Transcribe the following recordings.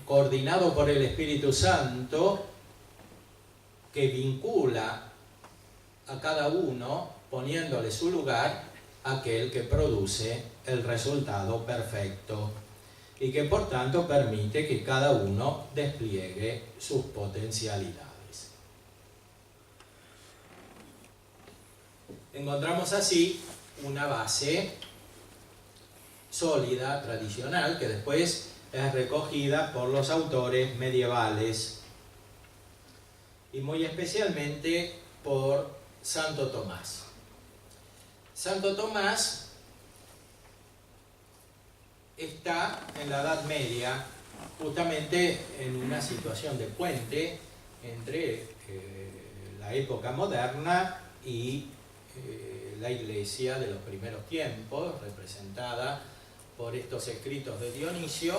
coordinado por el Espíritu Santo, que vincula a cada uno, poniéndole su lugar, aquel que produce el resultado perfecto y que por tanto permite que cada uno despliegue sus potencialidades. Encontramos así una base sólida, tradicional, que después es recogida por los autores medievales y muy especialmente por Santo Tomás. Santo Tomás está en la Edad Media justamente en una situación de puente entre la época moderna y la Iglesia de los primeros tiempos, representada por estos escritos de Dionisio.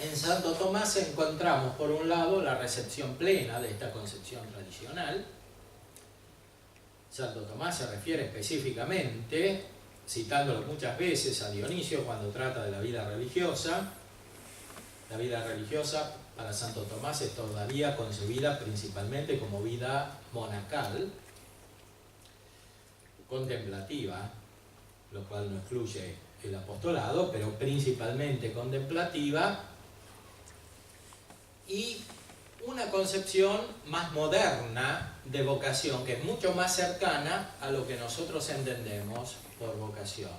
En Santo Tomás encontramos, por un lado, la recepción plena de esta concepción tradicional. Santo Tomás se refiere específicamente, citándolo muchas veces, a Dionisio cuando trata de la vida religiosa. La vida religiosa para Santo Tomás es todavía concebida principalmente como vida monacal, contemplativa, lo cual no excluye el apostolado, pero principalmente contemplativa, y una concepción más moderna de vocación, que es mucho más cercana a lo que nosotros entendemos por vocación,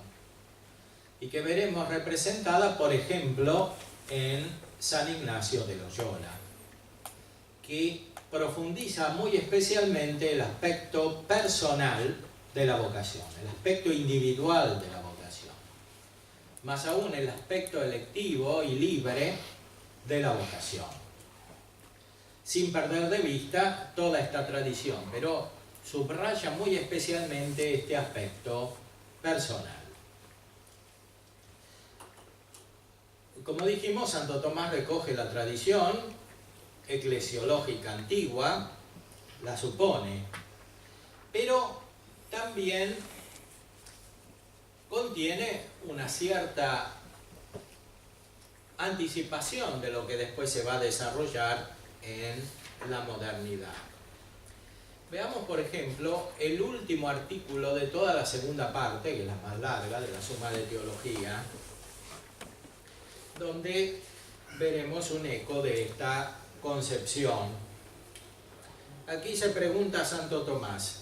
y que veremos representada, por ejemplo, en San Ignacio de Loyola, que profundiza muy especialmente el aspecto personal de la vocación, el aspecto individual de la vocación, más aún el aspecto electivo y libre de la vocación, sin perder de vista toda esta tradición, pero subraya muy especialmente este aspecto personal. Como dijimos, Santo Tomás recoge la tradición eclesiológica antigua, la supone, pero también contiene una cierta anticipación de lo que después se va a desarrollar en la modernidad. Veamos, por ejemplo, el último artículo de toda la segunda parte, que es la más larga, de la Suma de Teología, donde veremos un eco de esta concepción. Aquí se pregunta a Santo Tomás: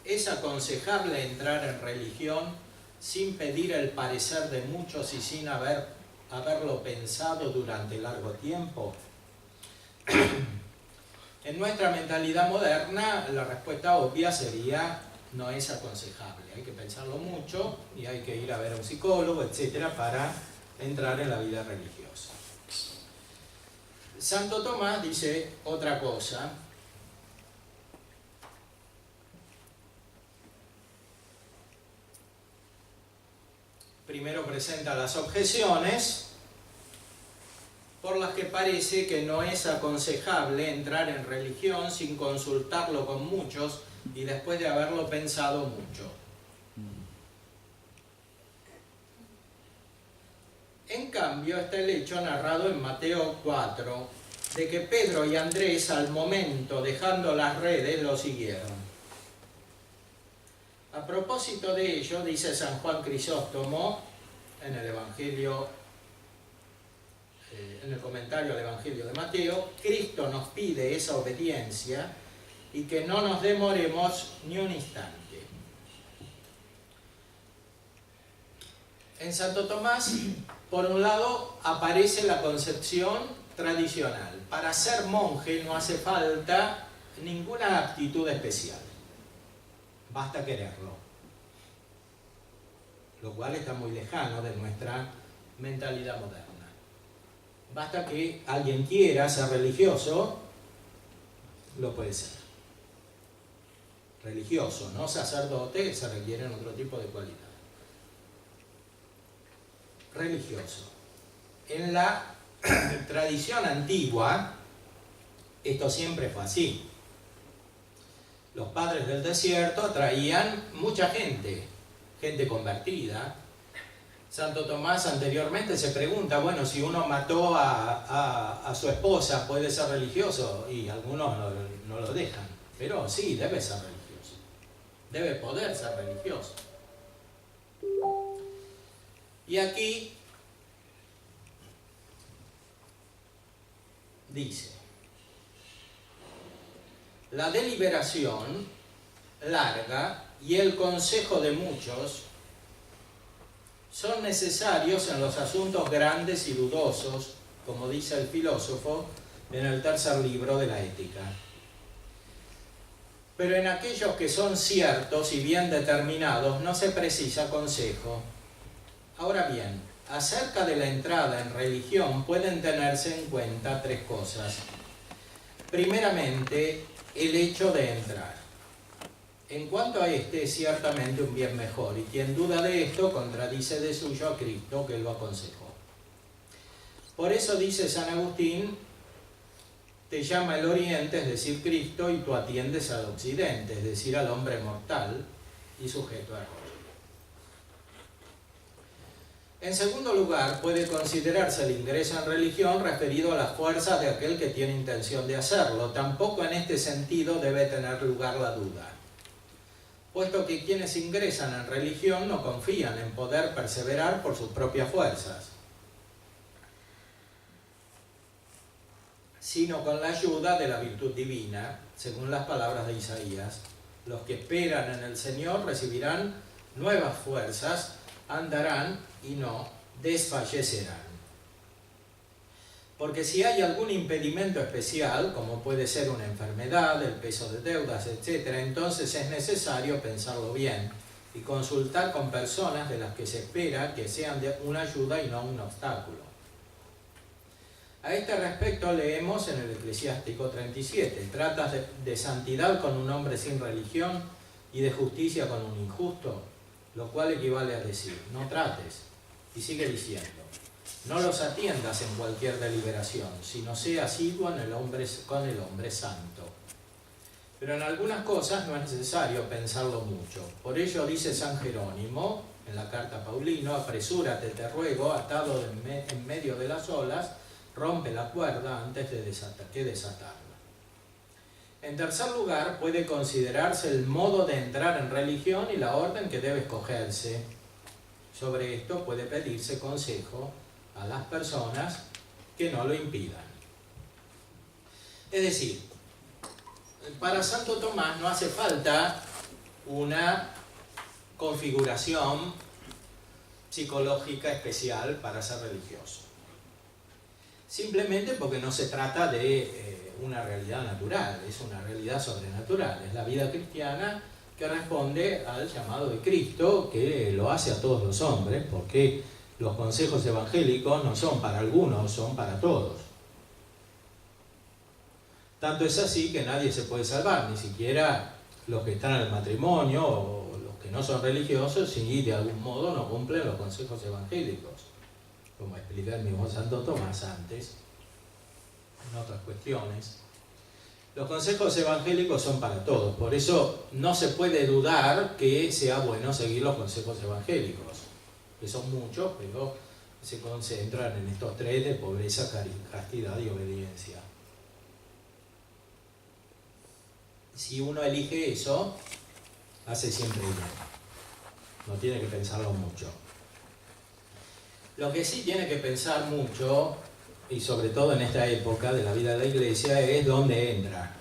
¿es aconsejable entrar en religión sin pedir el parecer de muchos y sin haberlo pensado durante largo tiempo? En nuestra mentalidad moderna, la respuesta obvia sería: no es aconsejable, hay que pensarlo mucho y hay que ir a ver a un psicólogo, etcétera, para entrar en la vida religiosa. Santo Tomás dice otra cosa. Primero presenta las objeciones por las que parece que no es aconsejable entrar en religión sin consultarlo con muchos y después de haberlo pensado mucho. En cambio, está el hecho narrado en Mateo 4, de que Pedro y Andrés, al momento, dejando las redes, lo siguieron. A propósito de ello, dice San Juan Crisóstomo, en el Evangelio, en el comentario al Evangelio de Mateo: Cristo nos pide esa obediencia y que no nos demoremos ni un instante. En Santo Tomás, por un lado, aparece la concepción tradicional. Para ser monje no hace falta ninguna aptitud especial, basta quererlo, lo cual está muy lejano de nuestra mentalidad moderna. Basta que alguien quiera ser religioso, lo puede ser. Religioso, no sacerdote, se requieren otro tipo de cualidades. Religioso. En la tradición antigua, esto siempre fue así. Los padres del desierto atraían mucha gente, gente convertida, Santo Tomás anteriormente se pregunta, bueno, si uno mató a su esposa, ¿puede ser religioso? Y algunos no lo dejan, pero sí, debe ser religioso, debe poder ser religioso. Y aquí dice, la deliberación larga y el consejo de muchos son necesarios en los asuntos grandes y dudosos, como dice el filósofo en el tercer libro de la Ética. Pero en aquellos que son ciertos y bien determinados no se precisa consejo. Ahora bien, acerca de la entrada en religión pueden tenerse en cuenta tres cosas. Primeramente, el hecho de entrar. En cuanto a este, es ciertamente un bien mejor, y quien duda de esto contradice de suyo a Cristo, que lo aconsejó. Por eso dice San Agustín, te llama el oriente, es decir, Cristo, y tú atiendes al occidente, es decir, al hombre mortal y sujeto a error. En segundo lugar, puede considerarse el ingreso en religión referido a las fuerzas de aquel que tiene intención de hacerlo. Tampoco en este sentido debe tener lugar la duda, puesto que quienes ingresan en religión no confían en poder perseverar por sus propias fuerzas, sino con la ayuda de la virtud divina, según las palabras de Isaías. Los que esperan en el Señor recibirán nuevas fuerzas, andarán y no desfallecerán. Porque si hay algún impedimento especial, como puede ser una enfermedad, el peso de deudas, etc., entonces es necesario pensarlo bien y consultar con personas de las que se espera que sean de una ayuda y no un obstáculo. A este respecto leemos en el Eclesiástico 37, ¿tratas de santidad con un hombre sin religión y de justicia con un injusto? Lo cual equivale a decir, no trates. Y sigue diciendo, no los atiendas en cualquier deliberación, sino sea asiduo con el hombre santo. Pero en algunas cosas no es necesario pensarlo mucho. Por ello dice San Jerónimo, en la carta a Paulino, apresúrate, te ruego, atado en medio de las olas, rompe la cuerda antes de desatarla. En tercer lugar, puede considerarse el modo de entrar en religión y la orden que debe escogerse. Sobre esto puede pedirse consejo a las personas que no lo impidan. Es decir, para Santo Tomás no hace falta una configuración psicológica especial para ser religioso. Simplemente porque no se trata de una realidad natural, es una realidad sobrenatural, es la vida cristiana que responde al llamado de Cristo, que lo hace a todos los hombres, porque los consejos evangélicos no son para algunos, son para todos. Tanto es así que nadie se puede salvar, ni siquiera los que están en el matrimonio o los que no son religiosos, si de algún modo no cumplen los consejos evangélicos, como explica el mismo Santo Tomás antes, en otras cuestiones. Los consejos evangélicos son para todos, por eso no se puede dudar que sea bueno seguir los consejos evangélicos, que son muchos, pero se concentran en estos tres de pobreza, castidad y obediencia. Si uno elige eso, hace siempre bien, no tiene que pensarlo mucho. Lo que sí tiene que pensar mucho, y sobre todo en esta época de la vida de la Iglesia, es dónde entra.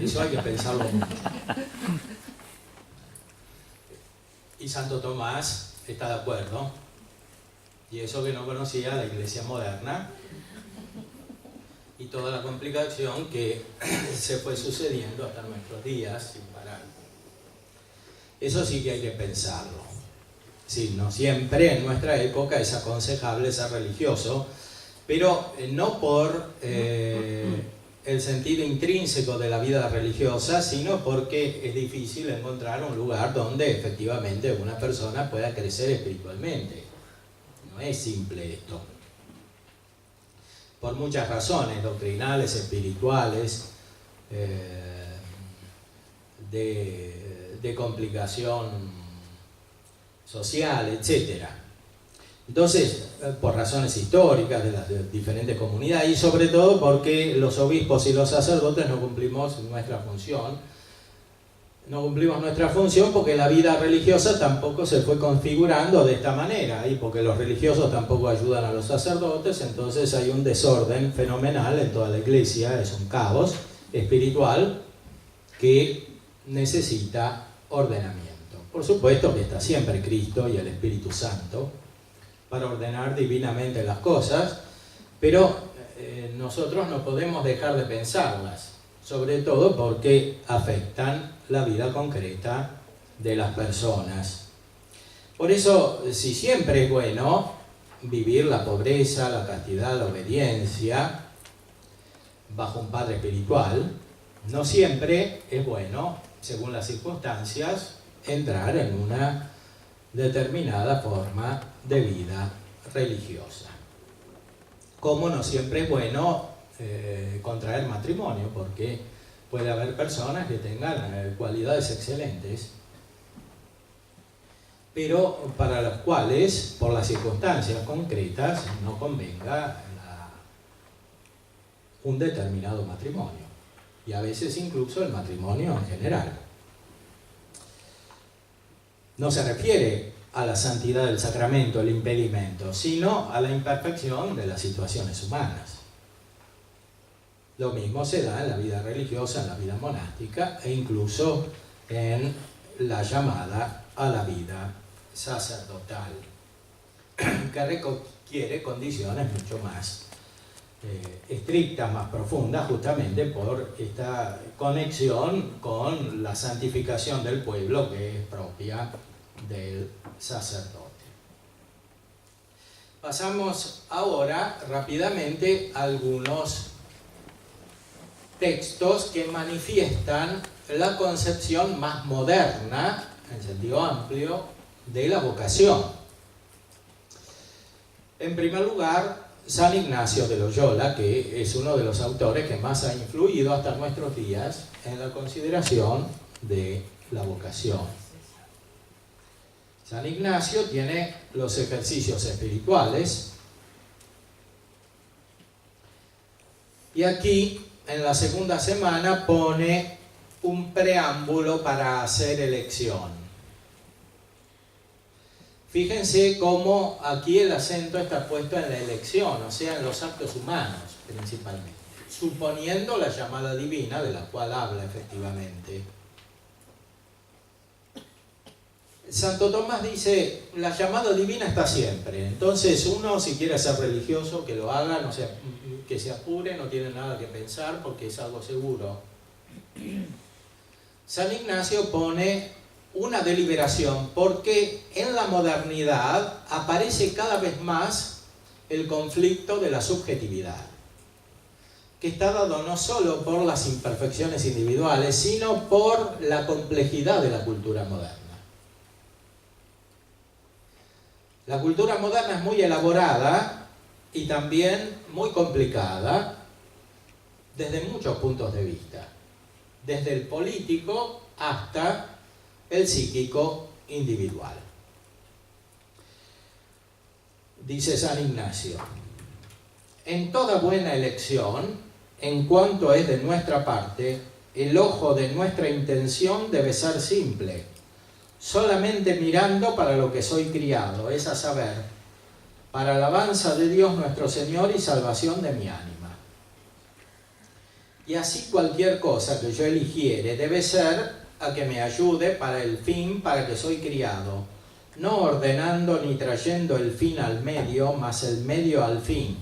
Eso hay que pensarlo mucho. Y Santo Tomás está de acuerdo, y eso que no conocía la Iglesia moderna, y toda la complicación que se fue sucediendo hasta nuestros días sin parar. Eso sí que hay que pensarlo. Sí, no siempre en nuestra época es aconsejable ser religioso, pero no por el sentido intrínseco de la vida religiosa, sino porque es difícil encontrar un lugar donde efectivamente una persona pueda crecer espiritualmente. No es simple esto. Por muchas razones doctrinales, espirituales, de complicación social, etc. Entonces, por razones históricas de las diferentes comunidades y sobre todo porque los obispos y los sacerdotes no cumplimos nuestra función. No cumplimos nuestra función porque la vida religiosa tampoco se fue configurando de esta manera y porque los religiosos tampoco ayudan a los sacerdotes, entonces hay un desorden fenomenal en toda la iglesia, es un caos espiritual que necesita ordenamiento. Por supuesto que está siempre Cristo y el Espíritu Santo para ordenar divinamente las cosas, pero nosotros no podemos dejar de pensarlas, sobre todo porque afectan la vida concreta de las personas. Por eso, si siempre es bueno vivir la pobreza, la castidad, la obediencia bajo un padre espiritual, no siempre es bueno, según las circunstancias, entrar en una determinada forma de vida religiosa. Como no siempre es bueno contraer matrimonio, porque puede haber personas que tengan cualidades excelentes, pero para las cuales, por las circunstancias concretas, no convenga un determinado matrimonio, y a veces incluso el matrimonio en general. No se refiere a la santidad del sacramento, el impedimento, sino a la imperfección de las situaciones humanas. Lo mismo se da en la vida religiosa, en la vida monástica e incluso en la llamada a la vida sacerdotal, que requiere condiciones mucho más estrictas, más profundas, justamente por esta conexión con la santificación del pueblo que es propia del sacerdote. Pasamos ahora rápidamente a algunos textos que manifiestan la concepción más moderna, en sentido amplio, de la vocación. En primer lugar, San Ignacio de Loyola, que es uno de los autores que más ha influido hasta nuestros días en la consideración de la vocación. San Ignacio tiene los ejercicios espirituales y aquí en la segunda semana pone un preámbulo para hacer elección. Fíjense cómo aquí el acento está puesto en la elección, o sea, en los actos humanos principalmente, suponiendo la llamada divina de la cual habla efectivamente. Santo Tomás dice, la llamada divina está siempre, entonces uno si quiere ser religioso que lo haga, no sea, que se apure, no tiene nada que pensar porque es algo seguro. San Ignacio pone una deliberación porque en la modernidad aparece cada vez más el conflicto de la subjetividad, que está dado no solo por las imperfecciones individuales, sino por la complejidad de la cultura moderna. La cultura moderna es muy elaborada y también muy complicada desde muchos puntos de vista, desde el político hasta el psíquico individual. Dice San Ignacio, en toda buena elección, en cuanto es de nuestra parte, el ojo de nuestra intención debe ser simple, solamente mirando para lo que soy criado, es a saber, para alabanza de Dios nuestro Señor y salvación de mi ánima. Y así cualquier cosa que yo eligiere debe ser a que me ayude para el fin para que soy criado, no ordenando ni trayendo el fin al medio, mas el medio al fin.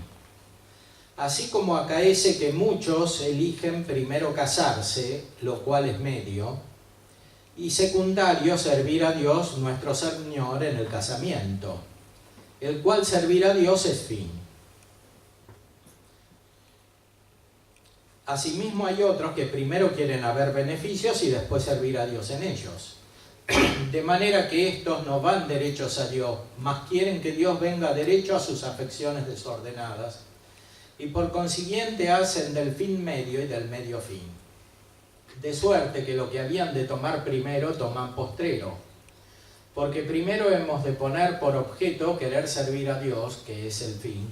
Así como acaece que muchos eligen primero casarse, lo cual es medio, y secundario servir a Dios nuestro Señor en el casamiento, el cual servir a Dios es fin. Asimismo hay otros que primero quieren haber beneficios y después servir a Dios en ellos. De manera que estos no van derechos a Dios, mas quieren que Dios venga derecho a sus afecciones desordenadas, y por consiguiente hacen del fin medio y del medio fin. De suerte que lo que habían de tomar primero toman postrero. Porque primero hemos de poner por objeto querer servir a Dios, que es el fin,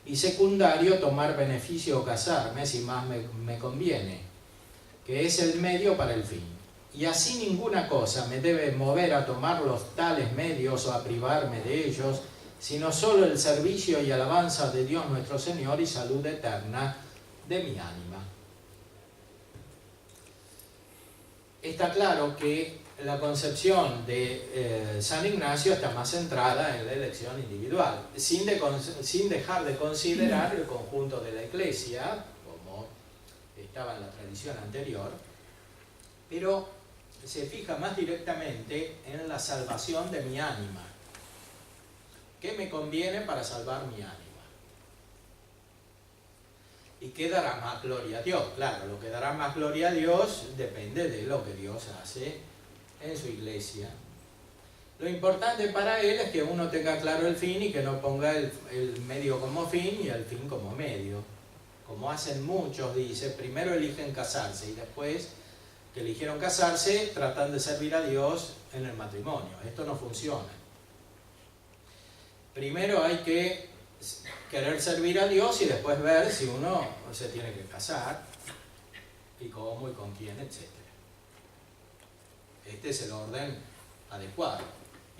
y secundario tomar beneficio o casarme si más me conviene, que es el medio para el fin. Y así ninguna cosa me debe mover a tomar los tales medios o a privarme de ellos, sino solo el servicio y alabanza de Dios nuestro Señor y salud eterna de mi ánima. Está claro que la concepción de San Ignacio está más centrada en la elección individual, sin dejar de considerar el conjunto de la Iglesia, como estaba en la tradición anterior, pero se fija más directamente en la salvación de mi ánima. ¿Qué me conviene para salvar mi ánima? ¿Y qué dará más gloria a Dios? Claro, lo que dará más gloria a Dios depende de lo que Dios hace en su iglesia. Lo importante para él es que uno tenga claro el fin y que no ponga el medio como fin y el fin como medio. Como hacen muchos, dice, primero eligen casarse y después que eligieron casarse tratan de servir a Dios en el matrimonio. Esto no funciona. Primero hay que querer servir a Dios y después ver si uno se tiene que casar y cómo y con quién, etc. Este es el orden adecuado.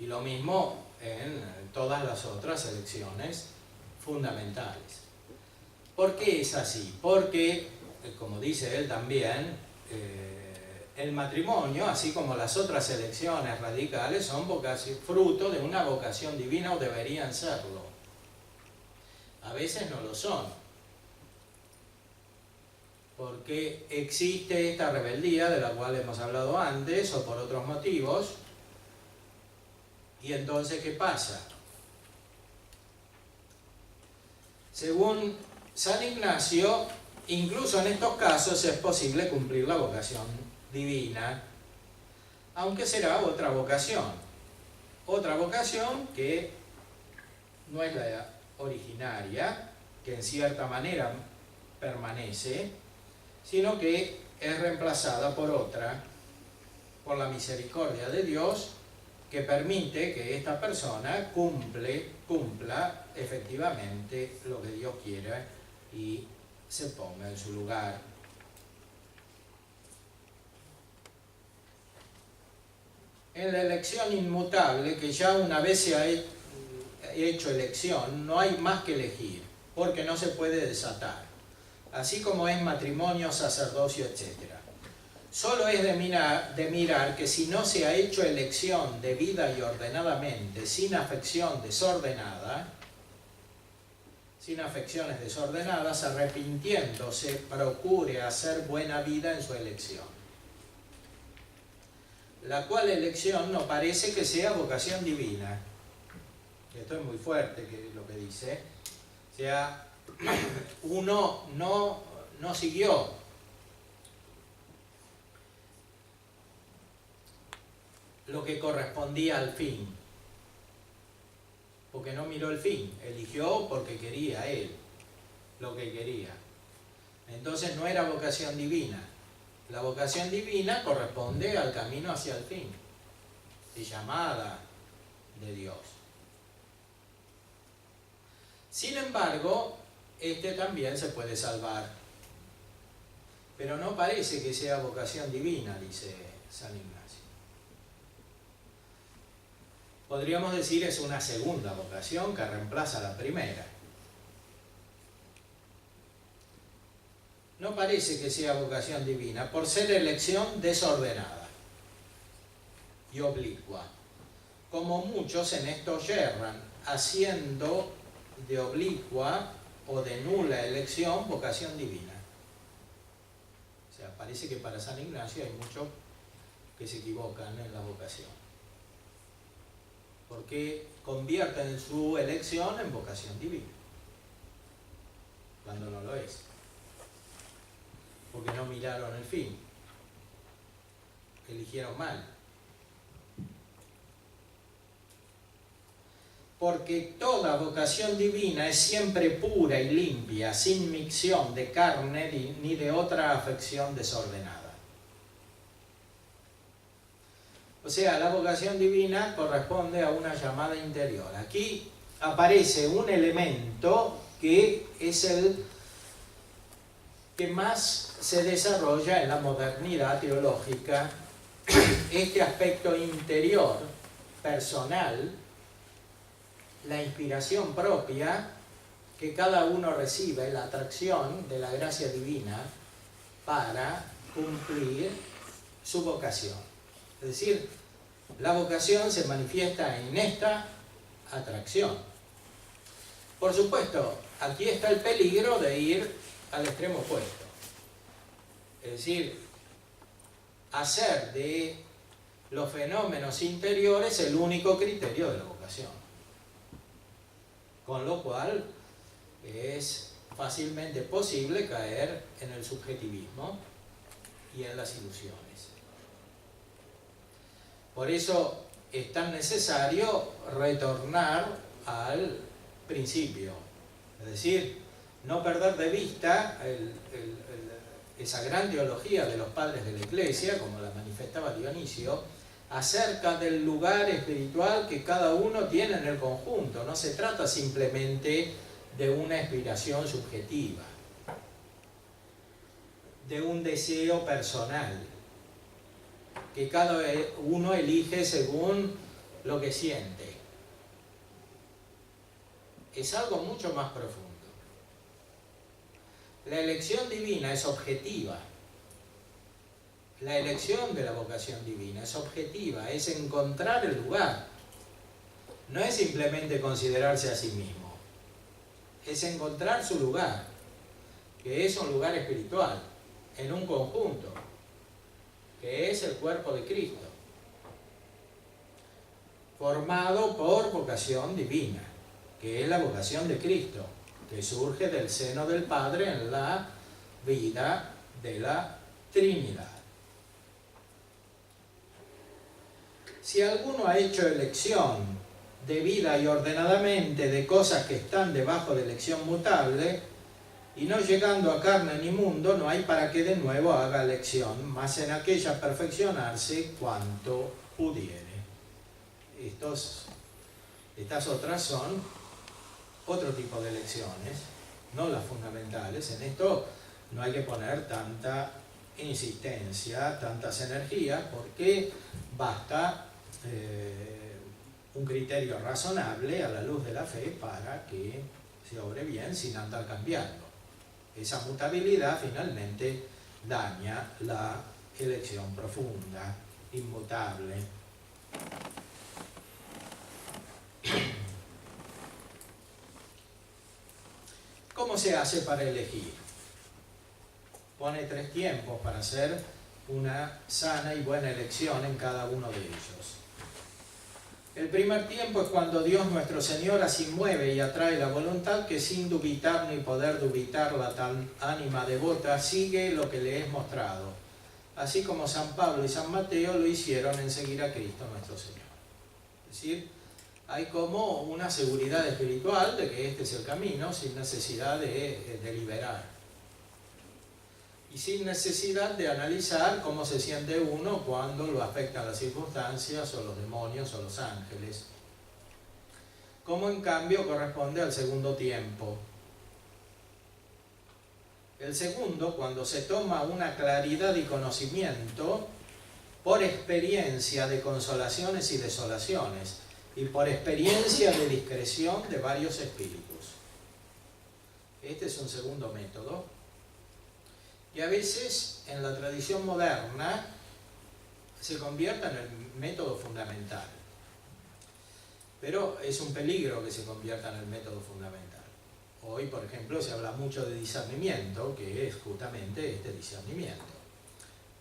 Y lo mismo en todas las otras elecciones fundamentales. ¿Por qué es así? Porque, como dice él también, el matrimonio, así como las otras elecciones radicales, son fruto de una vocación divina o deberían serlo. A veces no lo son, porque existe esta rebeldía de la cual hemos hablado antes o por otros motivos. Y entonces, ¿qué pasa? Según San Ignacio, incluso en estos casos es posible cumplir la vocación divina, aunque será otra vocación que no es la originaria, que en cierta manera permanece, sino que es reemplazada por otra, por la misericordia de Dios, que permite que esta persona cumpla efectivamente lo que Dios quiere y se ponga en su lugar. En la elección inmutable, que ya una vez se ha hecho elección, no hay más que elegir, porque no se puede desatar, así como es matrimonio, sacerdocio, etc. Solo es de mirar que si no se ha hecho elección debida y ordenadamente, sin afecciones desordenadas, arrepintiéndose, procure hacer buena vida en su elección. La cual elección no parece que sea vocación divina. Esto es muy fuerte, que es lo que dice. O sea, uno no siguió lo que correspondía al fin, porque no miró el fin, eligió porque quería él lo que quería. Entonces no era vocación divina. La vocación divina corresponde al camino hacia el fin, de llamada de Dios. Sin embargo, este también se puede salvar, pero no parece que sea vocación divina, dice San Ignacio. Podríamos decir es una segunda vocación que reemplaza la primera. No parece que sea vocación divina por ser elección desordenada y oblicua, como muchos en esto yerran, haciendo de oblicua o de nula elección vocación divina. O sea, parece que para San Ignacio hay muchos que se equivocan en la vocación, porque convierten su elección en vocación divina, cuando no lo es, porque no miraron el fin, eligieron mal. Porque toda vocación divina es siempre pura y limpia, sin micción de carne ni de otra afección desordenada. O sea, la vocación divina corresponde a una llamada interior. Aquí aparece un elemento que es el que más se desarrolla en la modernidad teológica, este aspecto interior, personal, la inspiración propia que cada uno recibe, la atracción de la gracia divina para cumplir su vocación. Es decir, la vocación se manifiesta en esta atracción. Por supuesto, aquí está el peligro de ir al extremo opuesto. Es decir, hacer de los fenómenos interiores el único criterio de la vocación. Con lo cual es fácilmente posible caer en el subjetivismo y en las ilusiones. Por eso es tan necesario retornar al principio, es decir, no perder de vista esa gran teología de los padres de la Iglesia, como la manifestaba Dionisio, acerca del lugar espiritual que cada uno tiene en el conjunto. No se trata simplemente de una inspiración subjetiva, de un deseo personal, que cada uno elige según lo que siente. Es algo mucho más profundo. La elección divina es objetiva. La elección de la vocación divina es objetiva, es encontrar el lugar. No es simplemente considerarse a sí mismo, es encontrar su lugar, que es un lugar espiritual, en un conjunto, que es el cuerpo de Cristo, formado por vocación divina, que es la vocación de Cristo, que surge del seno del Padre en la vida de la Trinidad. Si alguno ha hecho elección debida y ordenadamente de cosas que están debajo de elección mutable, y no llegando a carne ni mundo, no hay para que de nuevo haga elección, mas en aquella perfeccionarse cuanto pudiere. Estas otras son otro tipo de elecciones, no las fundamentales. En esto no hay que poner tanta insistencia, tantas energías, porque basta un criterio razonable a la luz de la fe para que se obre bien sin andar cambiando. Esa mutabilidad finalmente daña la elección profunda, inmutable. ¿Cómo se hace para elegir? Pone 3 tiempos para hacer una sana y buena elección en cada uno de ellos. El primer tiempo es cuando Dios nuestro Señor así mueve y atrae la voluntad que sin dubitar ni poder dubitar la tal ánima devota sigue lo que le es mostrado, así como San Pablo y San Mateo lo hicieron en seguir a Cristo nuestro Señor. Es decir, hay como una seguridad espiritual de que este es el camino sin necesidad de deliberar. Y sin necesidad de analizar cómo se siente uno cuando lo afectan las circunstancias o los demonios o los ángeles. Como en cambio corresponde al segundo tiempo. El segundo, cuando se toma una claridad y conocimiento por experiencia de consolaciones y desolaciones y por experiencia de discreción de varios espíritus. Este es un segundo método. Y a veces en la tradición moderna se convierta en el método fundamental. Pero es un peligro que se convierta en el método fundamental. Hoy, por ejemplo, se habla mucho de discernimiento, que es justamente este discernimiento,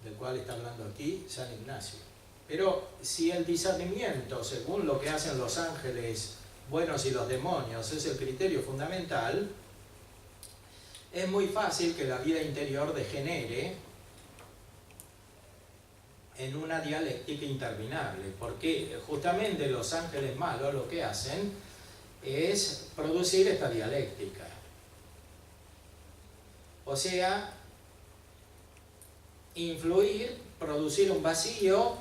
del cual está hablando aquí San Ignacio. Pero si el discernimiento, según lo que hacen los ángeles buenos y los demonios, es el criterio fundamental, es muy fácil que la vida interior degenere en una dialéctica interminable, porque justamente los ángeles malos lo que hacen es producir esta dialéctica. O sea, influir, producir un vacío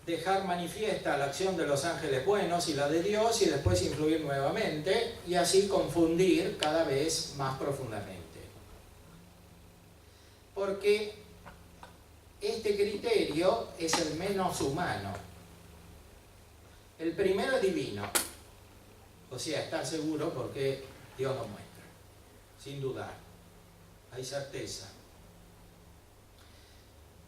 dejar manifiesta la acción de los ángeles buenos y la de Dios y después influir nuevamente y así confundir cada vez más profundamente. Porque este criterio es el menos humano. El primero es divino, o sea, estar seguro porque Dios lo muestra, sin dudar, hay certeza.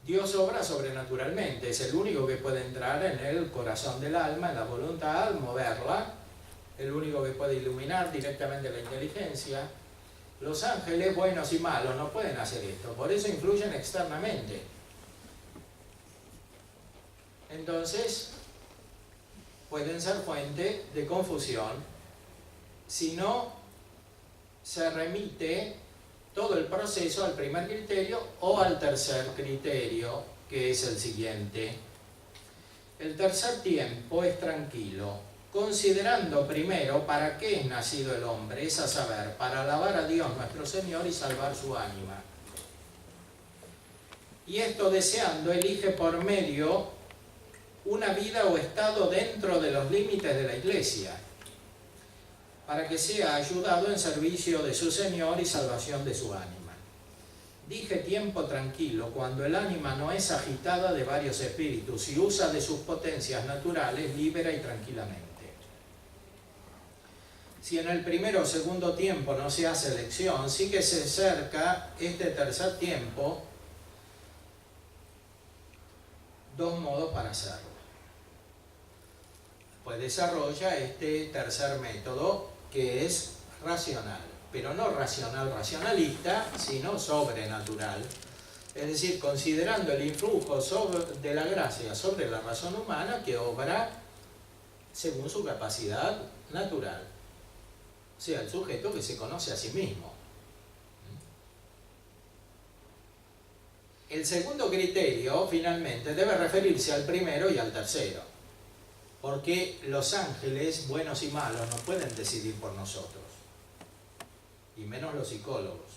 Dios obra sobrenaturalmente, es el único que puede entrar en el corazón del alma, en la voluntad, moverla, el único que puede iluminar directamente la inteligencia. Los ángeles buenos y malos no pueden hacer esto, por eso influyen externamente. Entonces, pueden ser fuente de confusión si no se remite todo el proceso al primer criterio o al tercer criterio, que es el siguiente. El tercer tiempo es tranquilo, considerando primero para qué es nacido el hombre, es a saber, para alabar a Dios nuestro Señor y salvar su ánima. Y esto deseando elige por medio una vida o estado dentro de los límites de la Iglesia, para que sea ayudado en servicio de su Señor y salvación de su ánima. Dije tiempo tranquilo cuando el ánima no es agitada de varios espíritus y usa de sus potencias naturales libera y tranquilamente. Si en el primero o segundo tiempo no se hace elección, sí que se acerca este tercer tiempo dos modos para hacerlo. Pues desarrolla este tercer método que es racional, pero no racional racionalista, sino sobrenatural. Es decir, considerando el influjo de la gracia sobre la razón humana que obra según su capacidad natural. O sea, el sujeto que se conoce a sí mismo. El segundo criterio, finalmente, debe referirse al primero y al tercero. Porque los ángeles, buenos y malos, no pueden decidir por nosotros. Y menos los psicólogos.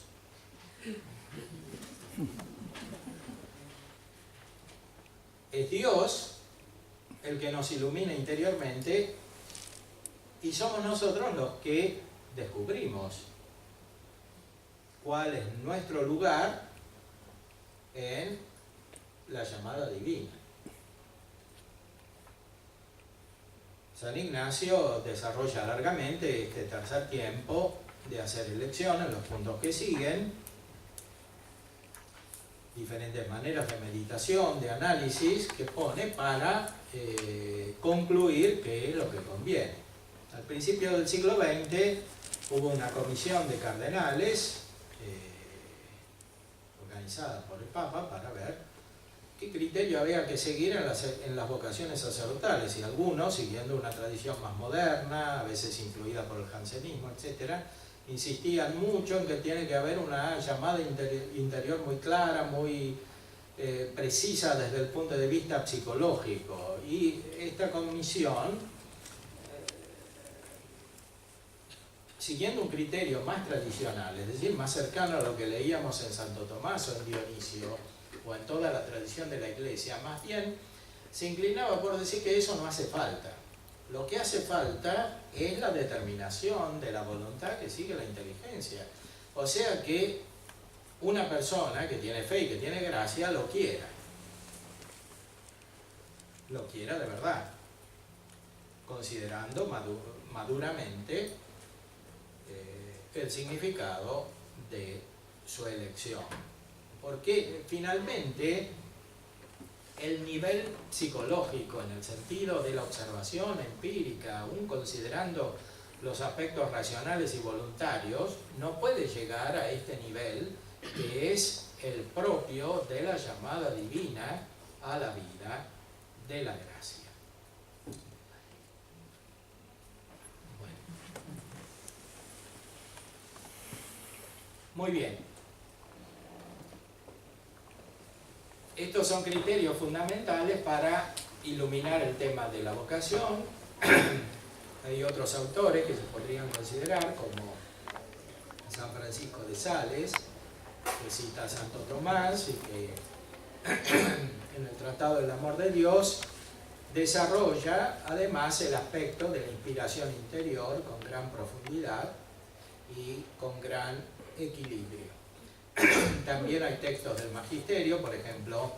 Es Dios el que nos ilumina interiormente y somos nosotros los que descubrimos cuál es nuestro lugar en la llamada divina. San Ignacio desarrolla largamente este tercer tiempo de hacer elecciones, los puntos que siguen, diferentes maneras de meditación, de análisis que pone para concluir qué es lo que conviene. Al principio del siglo XX hubo una comisión de cardenales organizada por el Papa para ver qué criterio había que seguir en las vocaciones sacerdotales, y algunos, siguiendo una tradición más moderna, a veces influida por el jansenismo, etc., insistían mucho en que tiene que haber una llamada interior muy clara, muy precisa desde el punto de vista psicológico. Y esta comisión, siguiendo un criterio más tradicional, es decir, más cercano a lo que leíamos en Santo Tomás o en Dionisio, o en toda la tradición de la Iglesia, más bien se inclinaba por decir que eso no hace falta. Lo que hace falta es la determinación de la voluntad que sigue la inteligencia. O sea que una persona que tiene fe y que tiene gracia lo quiera de verdad, considerando maduramente el significado de su elección. Porque finalmente el nivel psicológico, en el sentido de la observación empírica, aún considerando los aspectos racionales y voluntarios, no puede llegar a este nivel que es el propio de la llamada divina a la vida de la gracia. Bueno. Muy bien. Estos son criterios fundamentales para iluminar el tema de la vocación. Hay otros autores que se podrían considerar, como San Francisco de Sales, que cita a Santo Tomás y que en el Tratado del Amor de Dios desarrolla además el aspecto de la inspiración interior con gran profundidad y con gran equilibrio. También hay textos del Magisterio, por ejemplo,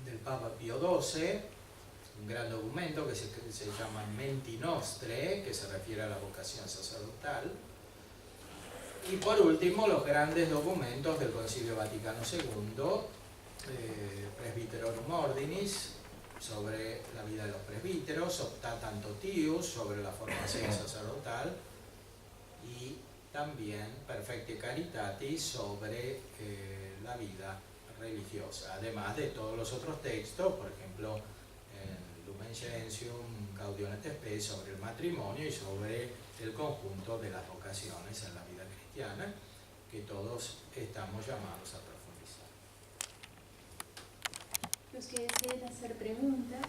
del Papa Pío XII, un gran documento que se llama Menti Nostre, que se refiere a la vocación sacerdotal. Y por último, los grandes documentos del Concilio Vaticano II, Presbyterorum Ordinis, sobre la vida de los presbíteros, Optatam Totius, sobre la formación sacerdotal, y también Perfecte Caritatis, sobre la vida religiosa, además de todos los otros textos, por ejemplo, Lumen Gentium, Gaudium et Spes, sobre el matrimonio y sobre el conjunto de las vocaciones en la vida cristiana, que todos estamos llamados a profundizar. Los que deseen hacer preguntas,